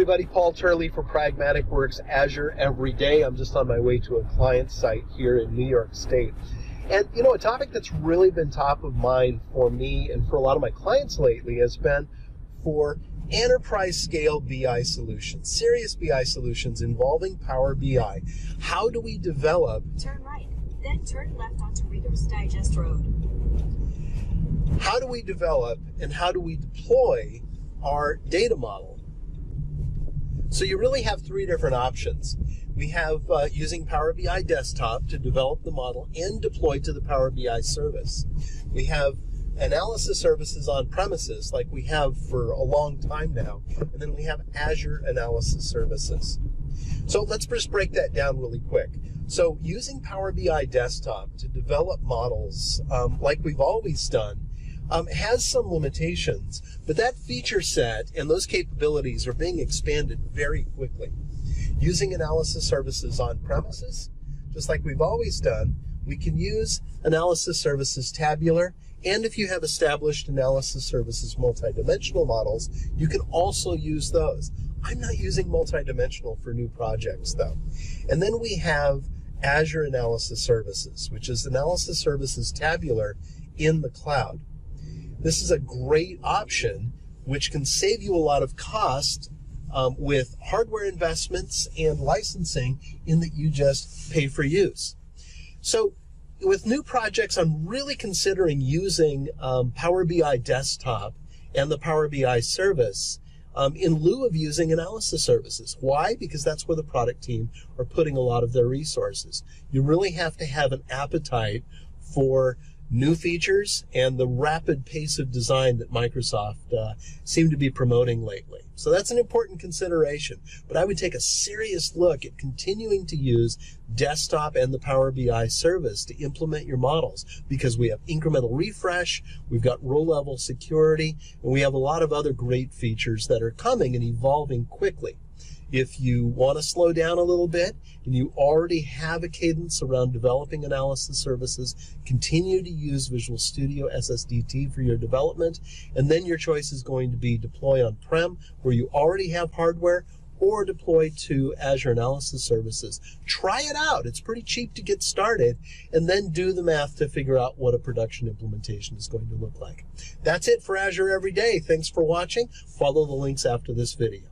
everybody, Paul Turley for Pragmatic Works Azure Every Day. I'm just on my way to a client site here in New York State. And, you know, a topic that's really been top of mind for me and for a lot of my clients lately has been for enterprise scale BI solutions, serious BI solutions involving Power BI. How do we develop? Turn right, then turn left onto Reader's Digest Road. How do we develop and how do we deploy our data model? So you really have three different options. We have using Power BI Desktop to develop the model and deploy to the Power BI service. We have analysis services on premises like we have for a long time now. And then we have Azure analysis services. So let's just break that down really quick. So using Power BI Desktop to develop models like we've always done has some limitations, but that feature set and those capabilities are being expanded very quickly. Using analysis services on premises, just like we've always done, we can use analysis services tabular, and if you have established analysis services multidimensional models, you can also use those. I'm not using multidimensional for new projects though. And then we have Azure Analysis Services, which is analysis services tabular in the cloud. This is a great option which can save you a lot of cost with hardware investments and licensing in that you just pay for use. So with new projects, I'm really considering using Power BI Desktop and the Power BI service in lieu of using analysis services. Why? Because that's where the product team are putting a lot of their resources. You really have to have an appetite for new features and the rapid pace of design that Microsoft seem to be promoting lately. So that's an important consideration. But I would take a serious look at continuing to use Desktop and the Power BI service to implement your models, because we have incremental refresh, we've got row-level security, and we have a lot of other great features that are coming and evolving quickly. If you want to slow down a little bit and you already have a cadence around developing analysis services, continue to use Visual Studio SSDT for your development, and then your choice is going to be deploy on-prem where you already have hardware, or deploy to Azure Analysis Services. Try it out. It's pretty cheap to get started, and then do the math to figure out what a production implementation is going to look like. That's it for Azure Every Day. Thanks for watching. Follow the links after this video.